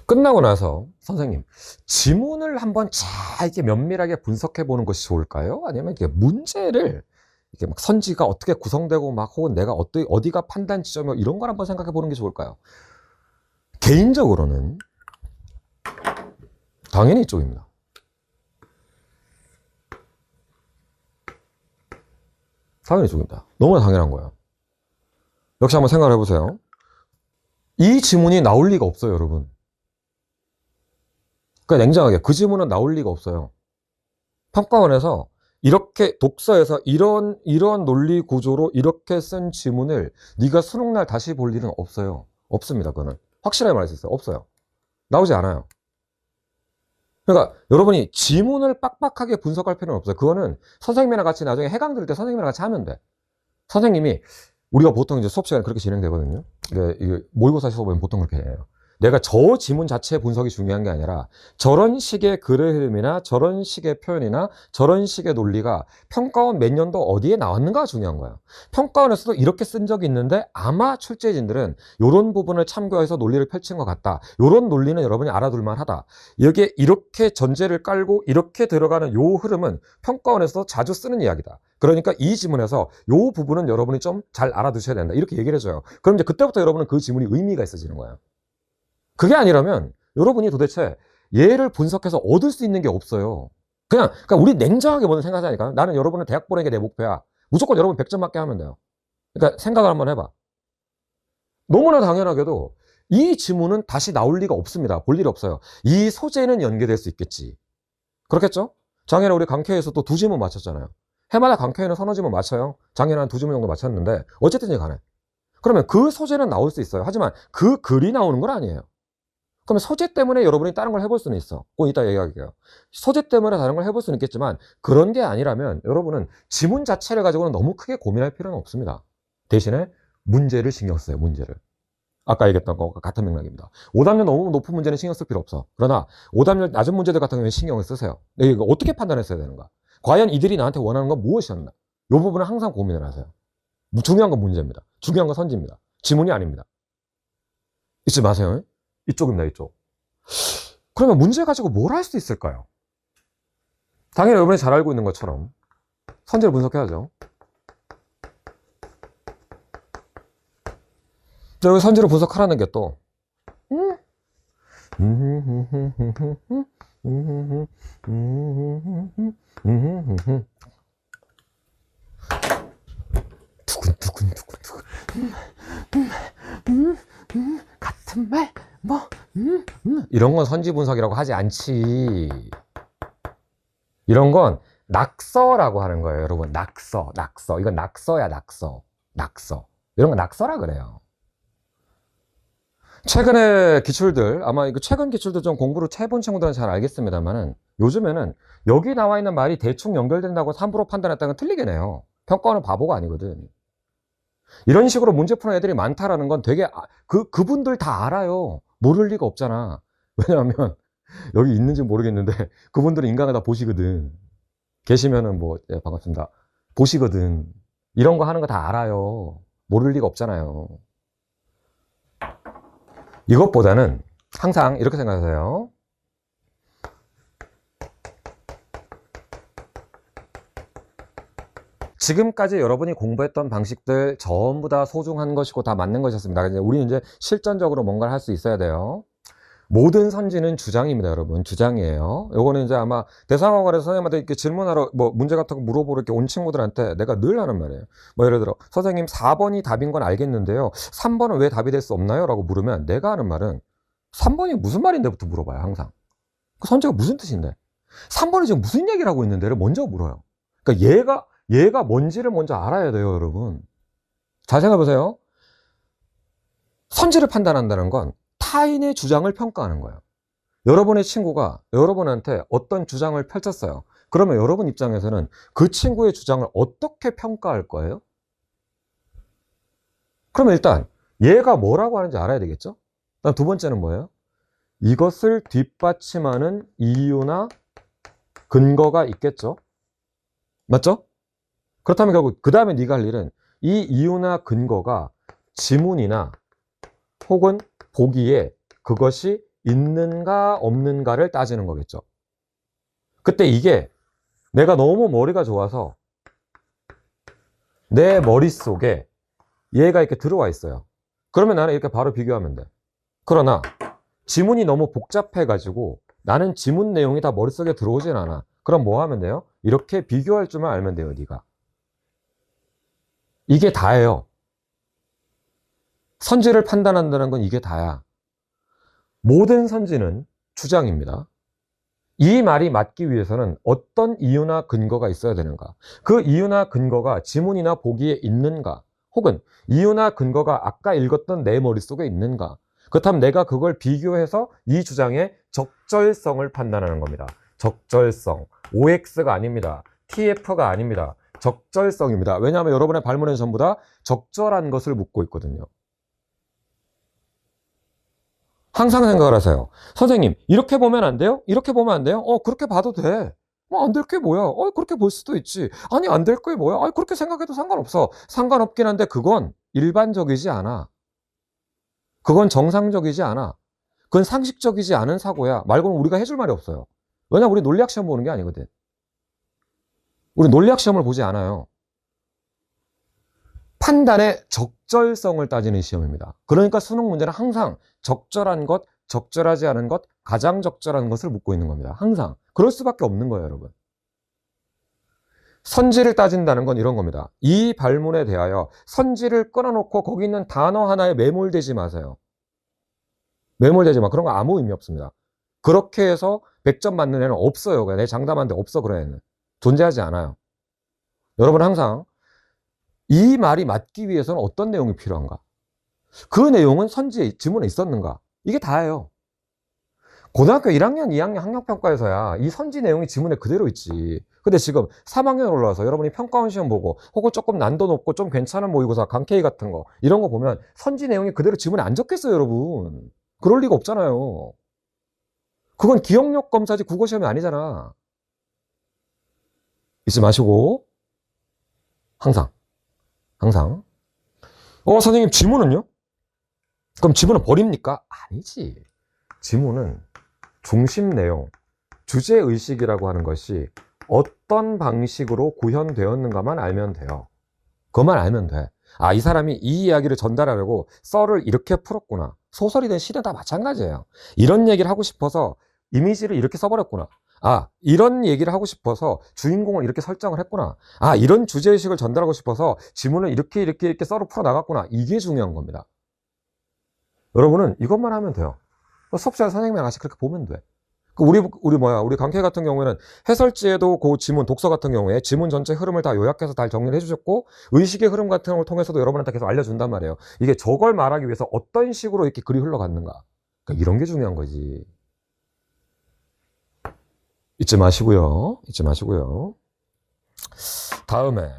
끝나고 나서 선생님, 지문을 한번 잘 이렇게 면밀하게 분석해 보는 것이 좋을까요? 아니면 이게 문제를 이게 막 선지가 어떻게 구성되고 막 혹은 내가 어디가 판단 지점이고 이런 걸 한번 생각해 보는 게 좋을까요? 개인적으로는 당연히 이쪽입니다. 당연히 이쪽입니다. 너무나 당연한 거예요. 역시 한번 생각을 해보세요. 이 지문이 나올 리가 없어요, 여러분. 그러니까 냉정하게 그 지문은 나올 리가 없어요. 평가원에서 이렇게 독서에서 이런 논리 구조로 이렇게 쓴 지문을 네가 수능날 다시 볼 일은 없어요. 없습니다. 그거는 확실하게 말할 수 있어요. 없어요. 나오지 않아요. 그러니까 여러분이 지문을 빡빡하게 분석할 필요는 없어요. 그거는 선생님이랑 같이 나중에 해강 들을 때 선생님이랑 같이 하면 돼. 선생님이 우리가 보통 이제 수업 시간에 그렇게 진행되거든요. 이게 모의고사 수업은 보통 그렇게 해요. 내가 저 지문 자체의 분석이 중요한 게 아니라 저런 식의 글의 흐름이나 저런 식의 표현이나 저런 식의 논리가 평가원 몇 년도 어디에 나왔는가가 중요한 거예요. 평가원에서도 이렇게 쓴 적이 있는데 아마 출제진들은 이런 부분을 참고해서 논리를 펼친 것 같다. 이런 논리는 여러분이 알아둘만 하다. 여기에 이렇게 전제를 깔고 이렇게 들어가는 요 흐름은 평가원에서 자주 쓰는 이야기다. 그러니까 이 지문에서 요 부분은 여러분이 좀 잘 알아두셔야 된다. 이렇게 얘기를 해줘요. 그럼 이제 그때부터 여러분은 그 지문이 의미가 있어지는 거예요. 그게 아니라면 여러분이 도대체 얘를 분석해서 얻을 수 있는 게 없어요. 그러니까 우리 냉정하게 먼저 생각하자니까. 나는 여러분을 대학 보내는 게 내 목표야. 무조건 여러분 100점 맞게 하면 돼요. 그러니까 생각을 한번 해봐. 너무나 당연하게도 이 지문은 다시 나올 리가 없습니다. 볼 일이 없어요. 이 소재는 연계될 수 있겠지. 그렇겠죠? 작년에 우리 강캐에서 또 2지문 맞췄잖아요. 해마다 강캐에는 서너 지문 맞춰요. 작년에 한 2지문 정도 맞췄는데 어쨌든 간에 그러면 그 소재는 나올 수 있어요. 하지만 그 글이 나오는 건 아니에요. 그러면 소재 때문에 여러분이 다른 걸 해볼 수는 있어. 그건 이따 얘기할게요. 소재 때문에 다른 걸 해볼 수는 있겠지만 그런 게 아니라면 여러분은 지문 자체를 가지고는 너무 크게 고민할 필요는 없습니다. 대신에 문제를 신경 써요. 문제를. 아까 얘기했던 것과 같은 맥락입니다. 오답률 너무 높은 문제는 신경 쓸 필요 없어. 그러나 오답률 낮은 문제들 같은 경우는 신경을 쓰세요. 이거 어떻게 판단했어야 되는가? 과연 이들이 나한테 원하는 건 무엇이었나? 이 부분은 항상 고민을 하세요. 중요한 건 문제입니다. 중요한 건 선지입니다. 지문이 아닙니다. 잊지 마세요. 이쪽입니다. 이쪽. 그러면 문제 가지고 뭘 할 수 있을까요? 당연히 여러분이 잘 알고 있는 것처럼 선지를 분석해야죠. 여기 선지를 분석하라는 게 또 두근두근두근두근 같은 말 뭐 이런 건 선지 분석이라고 하지 않지. 이런 건 낙서라고 하는 거예요. 여러분 낙서 이건 낙서야. 낙서 이런 건 낙서라 그래요. 최근에 기출들 아마 이거 최근 기출들 좀 공부를 해본 친구들은 잘 알겠습니다만은 요즘에는 여기 나와 있는 말이 대충 연결된다고 함부로 판단했다는 건 틀리긴 해요. 평가원은 바보가 아니거든. 이런 식으로 문제 푸는 애들이 많다라는 건 되게 그분들 다 알아요. 모를 리가 없잖아. 왜냐하면 여기 있는지 모르겠는데 그분들은 인강을 다 보시거든. 계시면은 뭐 예, 반갑습니다. 보시거든. 이런 거 하는 거 다 알아요. 모를 리가 없잖아요. 이것보다는 항상 이렇게 생각하세요. 지금까지 여러분이 공부했던 방식들 전부 다 소중한 것이고 다 맞는 것이었습니다. 우리는 이제 실전적으로 뭔가를 할 수 있어야 돼요. 모든 선지는 주장입니다, 여러분. 주장이에요. 요거는 이제 아마 대상학원에서 선생님한테 이렇게 질문하러 뭐 문제 같은 거 물어보러 이렇게 온 친구들한테 내가 늘 하는 말이에요. 뭐 예를 들어 선생님 4번이 답인 건 알겠는데요. 3번은 왜 답이 될 수 없나요? 라고 물으면 내가 하는 말은 3번이 무슨 말인데부터 물어봐요, 항상. 그 선지가 무슨 뜻인데? 3번이 지금 무슨 얘기를 하고 있는데를 먼저 물어요. 그러니까 얘가 뭔지를 먼저 알아야 돼요, 여러분. 잘 생각해 보세요. 선지를 판단한다는 건 타인의 주장을 평가하는 거예요. 여러분의 친구가 여러분한테 어떤 주장을 펼쳤어요. 그러면 여러분 입장에서는 그 친구의 주장을 어떻게 평가할 거예요? 그러면 일단 얘가 뭐라고 하는지 알아야 되겠죠? 그다음 두 번째는 뭐예요? 이것을 뒷받침하는 이유나 근거가 있겠죠? 맞죠? 그렇다면 결국 그 다음에 네가 할 일은 이 이유나 근거가 지문이나 혹은 보기에 그것이 있는가 없는가를 따지는 거겠죠. 그때 이게 내가 너무 머리가 좋아서 내 머릿속에 얘가 이렇게 들어와 있어요. 그러면 나는 이렇게 바로 비교하면 돼. 그러나 지문이 너무 복잡해가지고 나는 지문 내용이 다 머릿속에 들어오진 않아. 그럼 뭐 하면 돼요? 이렇게 비교할 줄만 알면 돼요, 네가. 이게 다예요. 선지를 판단한다는 건 이게 다야. 모든 선지는 주장입니다. 이 말이 맞기 위해서는 어떤 이유나 근거가 있어야 되는가? 그 이유나 근거가 지문이나 보기에 있는가? 혹은 이유나 근거가 아까 읽었던 내 머릿속에 있는가? 그렇다면 내가 그걸 비교해서 이 주장의 적절성을 판단하는 겁니다. 적절성. OX가 아닙니다. TF가 아닙니다. 적절성입니다. 왜냐하면 여러분의 발문은 전부 다 적절한 것을 묻고 있거든요. 항상 생각을 하세요. 선생님, 이렇게 보면 안 돼요? 이렇게 보면 안 돼요? 그렇게 봐도 돼. 안 될 게 뭐야? 그렇게 볼 수도 있지. 아니, 안 될 게 뭐야? 그렇게 생각해도 상관없어. 상관없긴 한데 그건 일반적이지 않아. 그건 정상적이지 않아. 그건 상식적이지 않은 사고야. 말고는 우리가 해줄 말이 없어요. 왜냐면 우리 논리학 시험 보는 게 아니거든. 우리 논리학 시험을 보지 않아요. 판단의 적절성을 따지는 시험입니다. 그러니까 수능 문제는 항상 적절한 것, 적절하지 않은 것, 가장 적절한 것을 묻고 있는 겁니다. 항상. 그럴 수밖에 없는 거예요, 여러분. 선지를 따진다는 건 이런 겁니다. 이 발문에 대하여 선지를 끊어놓고 거기 있는 단어 하나에 매몰되지 마세요. 매몰되지 마. 그런 거 아무 의미 없습니다. 그렇게 해서 100점 맞는 애는 없어요. 내 장담하는데 없어, 그런 애는. 존재하지 않아요. 여러분 항상 이 말이 맞기 위해서는 어떤 내용이 필요한가? 그 내용은 선지 지문에 있었는가? 이게 다예요. 고등학교 1학년, 2학년 학력평가에서야 이 선지 내용이 지문에 그대로 있지. 근데 지금 3학년 올라와서 여러분이 평가원 시험 보고 혹은 조금 난도 높고 좀 괜찮은 모의고사, 강케이 같은 거 이런 거 보면 선지 내용이 그대로 지문에 안 적겠어요, 여러분. 그럴 리가 없잖아요. 그건 기억력 검사지 국어 시험이 아니잖아. 잊지 마시고 항상 선생님 지문은요? 그럼 지문은 버립니까? 아니지. 지문은 중심 내용, 주제의식이라고 하는 것이 어떤 방식으로 구현되었는가만 알면 돼요. 그것만 알면 돼. 이 사람이 이 이야기를 전달하려고 썰을 이렇게 풀었구나. 소설이든 시든 다 마찬가지예요. 이런 얘기를 하고 싶어서 이미지를 이렇게 써버렸구나. 이런 얘기를 하고 싶어서 주인공을 이렇게 설정을 했구나. 이런 주제의식을 전달하고 싶어서 지문을 이렇게 썰을 풀어나갔구나. 이게 중요한 겁니다. 여러분은 이것만 하면 돼요. 수업시간 선생님이랑 같이 그렇게 보면 돼. 우리 강캐 같은 경우에는 해설지에도 그 지문, 독서 같은 경우에 지문 전체 흐름을 다 요약해서 잘 정리를 해주셨고, 의식의 흐름 같은 걸 통해서도 여러분한테 계속 알려준단 말이에요. 이게 저걸 말하기 위해서 어떤 식으로 이렇게 글이 흘러갔는가. 그러니까 이런 게 중요한 거지. 잊지 마시고요. 다음에.